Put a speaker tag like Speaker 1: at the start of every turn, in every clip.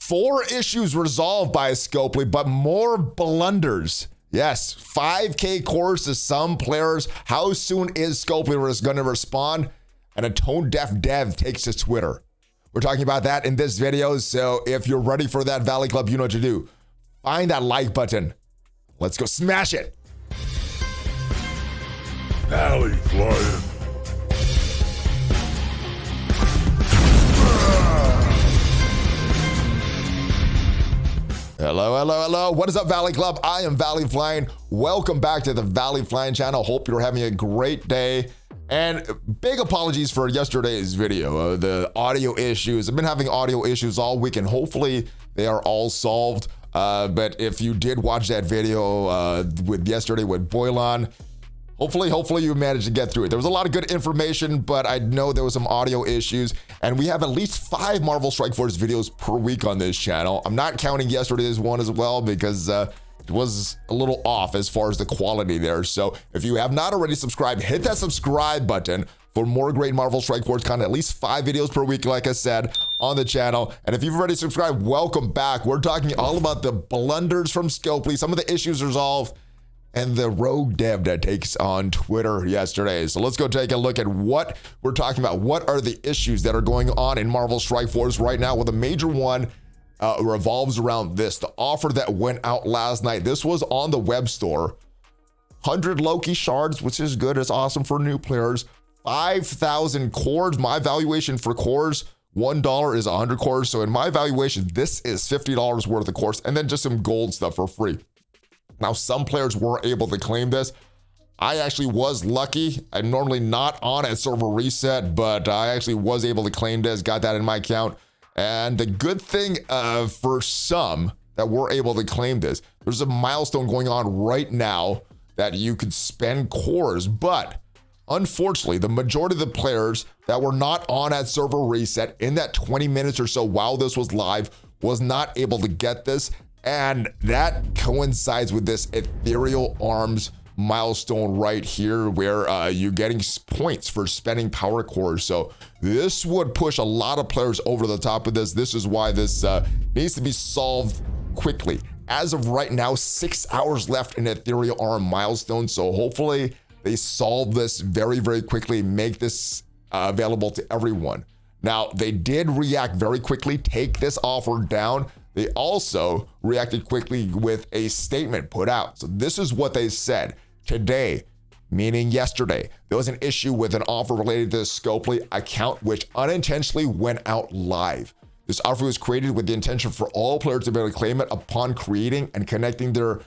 Speaker 1: 4 issues resolved by Scopely, but more blunders. Yes, 5K CORES to some players. How soon is Scopely going to respond? And a tone-deaf dev takes to Twitter. We're talking about that in this video, so if you're ready for that, Valley Club, you know what to do. Find that like button. Let's go smash it.
Speaker 2: ValleyFlyin.
Speaker 1: Hello. What is up, Valley Club? I am ValleyFlyin. Welcome back to the ValleyFlyin channel. Hope you're having a great day. And big apologies for yesterday's video. The audio issues. I've been having audio issues all week, and hopefully they are all solved. But if you did watch that video with yesterday with Boylan, hopefully you managed to get through it. There was a lot of good information, but I know there was some audio issues, and we have at least 5 Marvel Strike Force videos per week on this channel. I'm not counting yesterday's one as well because it was a little off as far as the quality there. So if you have not already subscribed, hit that subscribe button for more great Marvel Strike Force content, at least 5 videos per week, like I said, on the channel. And if you've already subscribed, welcome back. We're talking all about the blunders from Scopely, some of the issues resolved, and the rogue dev that takes on Twitter yesterday. So let's go take a look at what we're talking about. What are the issues that are going on in Marvel Strike Force right now? Well, the major one revolves around this. The offer that went out last night. This was on the web store. 100 Loki shards, which is good. It's awesome for new players. 5,000 cores. My valuation for cores, $1 is 100 cores. So in my valuation, this is $50 worth of cores, and then just some gold stuff for free. Now, some players were able to claim this. I actually was lucky. I'm normally not on at server reset, but I actually was able to claim this, got that in my account. And the good thing for some that were able to claim this, there's a milestone going on right now that you could spend cores, but unfortunately, the majority of the players that were not on at server reset in that 20 minutes or so while this was live was not able to get this. And that coincides with this ethereal arms milestone right here, where you're getting points for spending power cores. So this would push a lot of players over the top of this. This is why this needs to be solved quickly. As of right now, 6 hours left in ethereal arm milestone. So hopefully they solve this very, very quickly, make this available to everyone. Now, they did react very quickly, take this offer down. They also reacted quickly with a statement put out. So this is what they said. Today, meaning yesterday, there was an issue with an offer related to the Scopely account, which unintentionally went out live. This offer was created with the intention for all players to be able to claim it upon creating and connecting their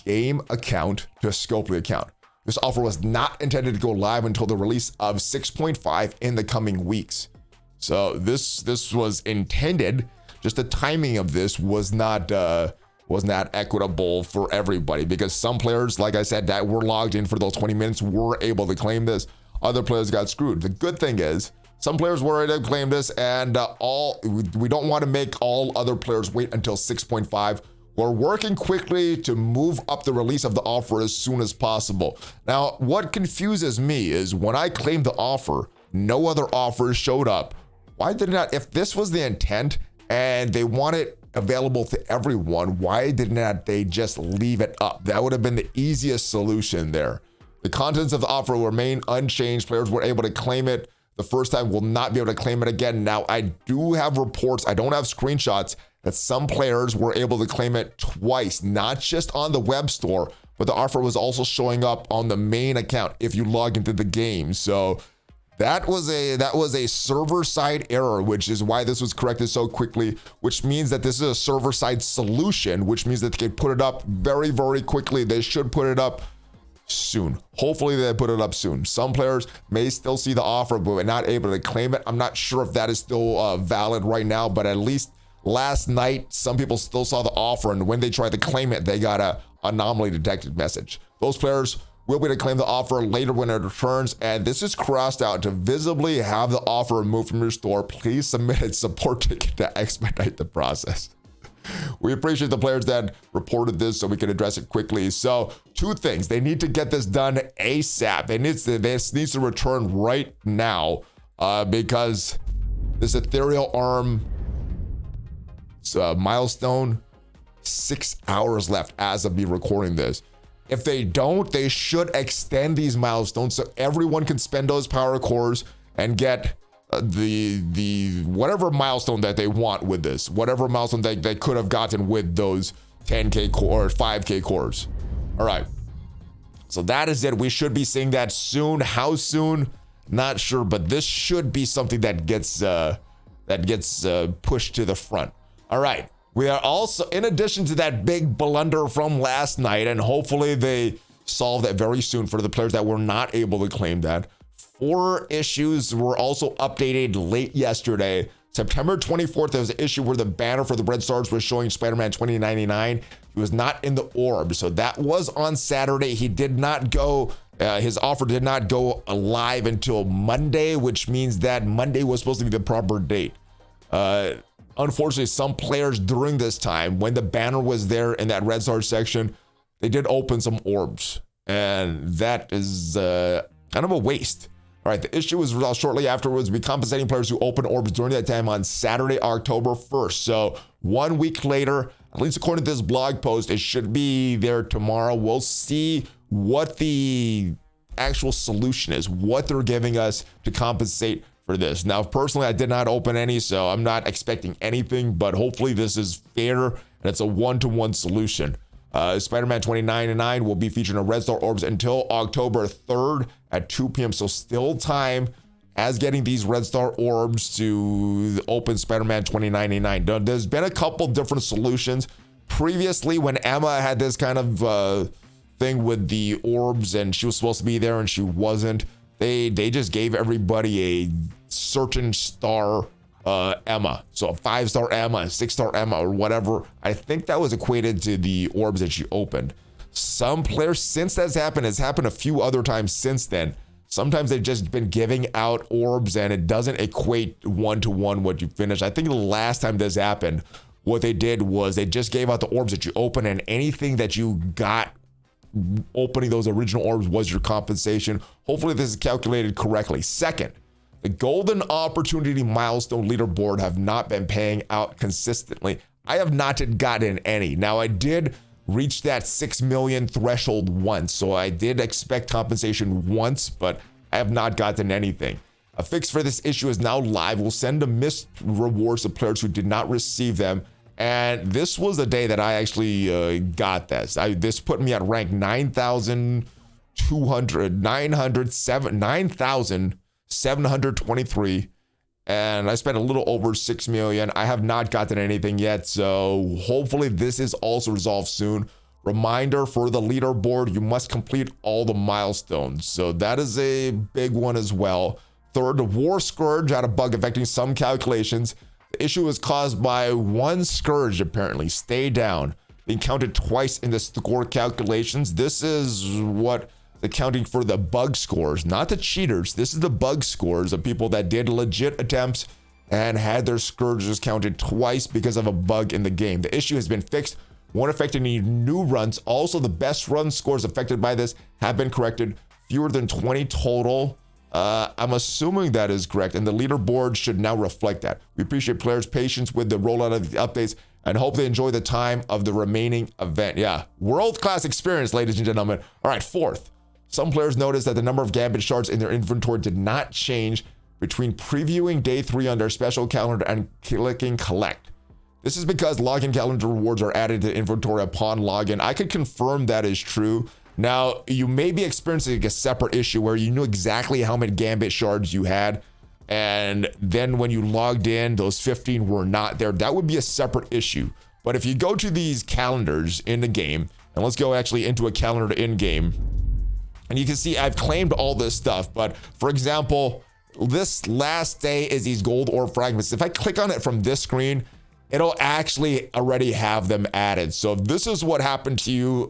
Speaker 1: game account to a Scopely account. This offer was not intended to go live until the release of 6.5 in the coming weeks. So this was intended. Just the timing of this was not equitable for everybody, because some players, like I said, that were logged in for those 20 minutes were able to claim this. Other players got screwed. The good thing is some players were able to claim this, and we don't want to make all other players wait until 6.5. We're working quickly to move up the release of the offer as soon as possible. Now, what confuses me is when I claimed the offer, no other offers showed up. Why did not? If this was the intent and they want it available to everyone, why did not they just leave it up? That would have been the easiest solution there. The contents of the offer will remain unchanged. Players were able to claim it the first time, will not be able to claim it again. Now, I do have reports, I don't have screenshots, that some players were able to claim it twice, not just on the web store, but the offer was also showing up on the main account if you log into the game. So that was a server-side error, which is why this was corrected so quickly, which means that this is a server-side solution, which means that they can put it up very, very quickly. They should put it up soon. Hopefully they put it up soon. Some players may still see the offer, but not able to claim it. I'm not sure if that is still valid right now, but at least last night, some people still saw the offer, and when they tried to claim it, they got a anomaly detected message. Those players will be able to claim the offer later when it returns, and this is crossed out. To visibly have the offer removed from your store, please submit a support ticket to expedite the process. We appreciate the players that reported this so we can address it quickly. So 2 things. They need to get this done ASAP. This needs to return right now because this ethereal arm milestone. 6 hours left as of me recording this. If they don't, they should extend these milestones so everyone can spend those power cores and get the whatever milestone that they want with this, whatever milestone they could have gotten with those 10K core or 5K cores. All right. So that is it. We should be seeing that soon. How soon? Not sure, but this should be something that gets pushed to the front. All right. We are also, in addition to that big blunder from last night, and hopefully they solve that very soon for the players that were not able to claim that. 4 issues were also updated late yesterday. September 24th, there was an issue where the banner for the Red Stars was showing Spider-Man 2099. He was not in the orb. So that was on Saturday. He did not go, his offer did not go live until Monday, which means that Monday was supposed to be the proper date. Unfortunately, some players during this time, when the banner was there in that Red Star section, they did open some orbs. And that is kind of a waste. All right, the issue was resolved shortly afterwards. We'll be compensating players who opened orbs during that time on Saturday, October 1st. So 1 week later, at least according to this blog post, it should be there tomorrow. We'll see what the actual solution is, what they're giving us to compensate for this. Now, personally, I did not open any, so I'm not expecting anything, but hopefully this is fair and it's a one-to-one solution. Spider-Man 2099 will be featured in Red Star Orbs until October 3rd at 2 p.m. So still time as getting these Red Star Orbs to open Spider-Man 2099. There's been a couple different solutions. Previously, when Emma had this kind of thing with the orbs and she was supposed to be there and she wasn't, they just gave everybody a certain star Emma. So a 5-star Emma, a 6-star Emma, or whatever. I think that was equated to the orbs that she opened. Some players, since that's happened, it's happened a few other times since then. Sometimes they've just been giving out orbs and it doesn't equate one-to-one what you finish. I think the last time this happened, what they did was they just gave out the orbs that you open, and anything that you got opening those original orbs was your compensation. Hopefully this is calculated correctly. Second, the golden opportunity milestone leaderboard have not been paying out consistently. I have not gotten any. Now, I did reach that 6 million threshold once, so I did expect compensation once, but I have not gotten anything. A fix for this issue is now live. We'll send a missed rewards to players who did not receive them. And this was the day that I actually got this. This put me at rank 9,723, and I spent a little over 6 million. I have not gotten anything yet, so hopefully this is also resolved soon. Reminder for the leaderboard, you must complete all the milestones. So that is a big one as well. Third, the War Scourge had a bug affecting some calculations. The issue was caused by one Scourge, apparently. Stay down. Being counted twice in the score calculations. This is what accounting for the bug scores, not the cheaters. This is the bug scores of people that did legit attempts and had their Scourges counted twice because of a bug in the game. The issue has been fixed. Won't affect any new runs. Also, the best run scores affected by this have been corrected. Fewer than 20 total. I'm assuming that is correct, and the leaderboard should now reflect that. We appreciate players' patience with the rollout of the updates and hope they enjoy the time of the remaining event. Yeah, world-class experience, ladies and gentlemen. All right, fourth. Some players noticed that the number of Gambit shards in their inventory did not change between previewing day 3 on their special calendar and clicking collect. This is because login calendar rewards are added to inventory upon login. I could confirm that is true. Now, you may be experiencing a separate issue where you knew exactly how many Gambit shards you had, and then when you logged in, those 15 were not there. That would be a separate issue. But if you go to these calendars in the game, and let's go actually into a calendar in game, and you can see I've claimed all this stuff. But for example, this last day is these gold orb fragments. If I click on it from this screen, it'll actually already have them added. So if this is what happened to you,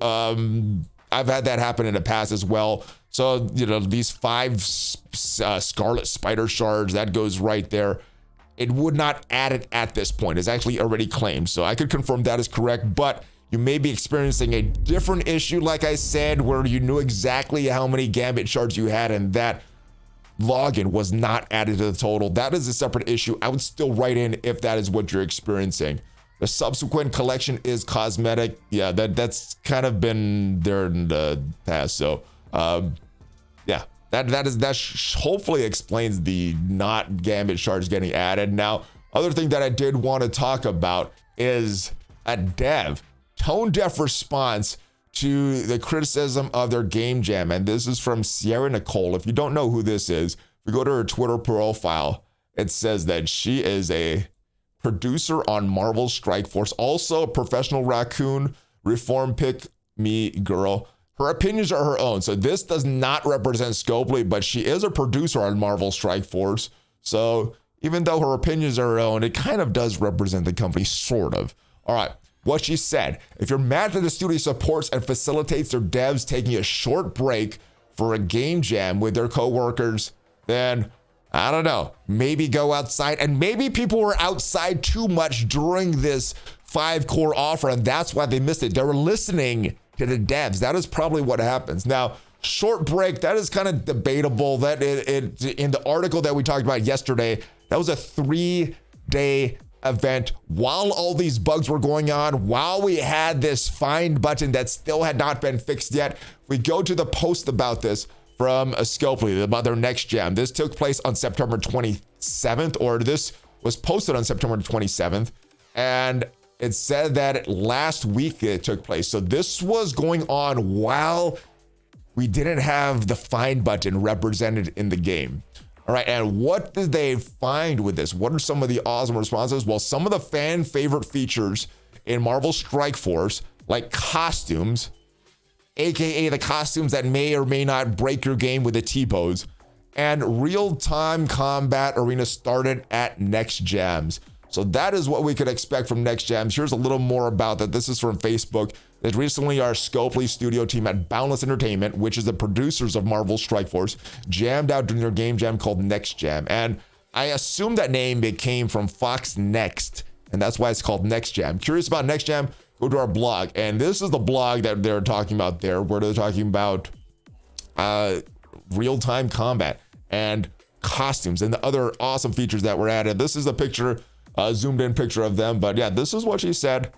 Speaker 1: I've had that happen in the past as well. So, you know, these 5 Scarlet Spider shards, that goes right there. It would not add it at this point. It's actually already claimed. So I could confirm that is correct, but you may be experiencing a different issue, like I said, where you knew exactly how many Gambit shards you had and that login was not added to the total. That is a separate issue. I would still write in if that is what you're experiencing. The subsequent collection is cosmetic. Yeah, that's kind of been there in the past. So, yeah, that hopefully explains the not Gambit shards getting added. Now, other thing that I did want to talk about is a tone deaf response to the criticism of their game jam. And this is from Sierra Nicole. If you don't know who this is, if you go to her Twitter profile, it says that she is a producer on Marvel Strike Force, also a professional raccoon, reform pick me girl. Her opinions are her own. So this does not represent Scopely, but she is a producer on Marvel Strike Force. So even though her opinions are her own, it kind of does represent the company, sort of. All right. What she said: if you're mad that the studio supports and facilitates their devs taking a short break for a game jam with their coworkers, then I don't know, maybe go outside. And maybe people were outside too much during this 5-core offer, and that's why they missed it. They were listening to the devs. That is probably what happens. Now, short break, that is kind of debatable. That it in the article that we talked about yesterday, that was a 3-day event while all these bugs were going on, while we had this find button that still had not been fixed yet. We go to the post about this from Scopely about their next jam. This took place on September 27th, or this was posted on September 27th, and it said that last week it took place. So this was going on while we didn't have the find button represented in the game. All right, and what did they find with this? What are some of the awesome responses? Well, some of the fan favorite features in Marvel Strike Force, like costumes, aka the costumes that may or may not break your game with the T-pose, and real-time combat arena started at Next Jams. So that is what we could expect from Next Jams. Here's a little more about that. This is from Facebook. That recently our Scopely studio team at Boundless Entertainment, which is the producers of Marvel Strike Force, jammed out during their game jam called Next Jam. And I assume that name it came from Fox Next, and that's why it's called Next Jam. Curious about Next Jam? Go to our blog. And this is the blog that they're talking about there, where they're talking about real-time combat and costumes and the other awesome features that were added. This is a picture, zoomed in picture of them. But yeah, this is what she said,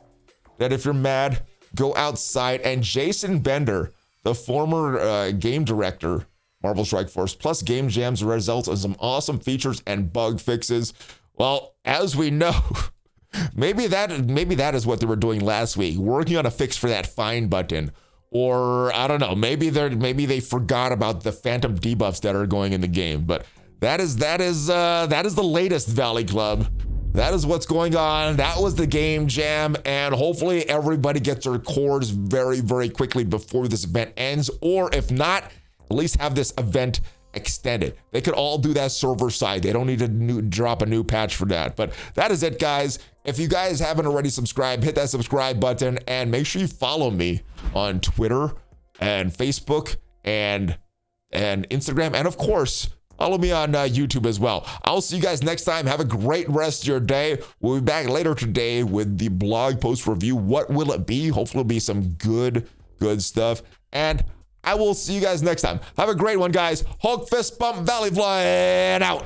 Speaker 1: that if you're mad, go outside. And Jason Bender, the former game director, Marvel Strike Force, plus game jams results in some awesome features and bug fixes. Well, as we know, maybe that is what they were doing last week, working on a fix for that find button. Or I don't know, maybe they forgot about the phantom debuffs that are going in the game. But that is the latest Valley Club. That is what's going on. That was the game jam, and hopefully everybody gets their cores very, very quickly before this event ends, or if not, at least have this event extended. They could all do that server side. They don't need to drop a new patch for that. But that is it, guys. If you guys haven't already subscribed, hit that subscribe button, and make sure you follow me on Twitter and Facebook and Instagram, and of course, follow me on YouTube as well. I'll see you guys next time. Have a great rest of your day. We'll be back later today with the blog post review. What will it be? Hopefully it'll be some good stuff. And I will see you guys next time. Have a great one, guys. Hulk fist bump, ValleyFlyin out.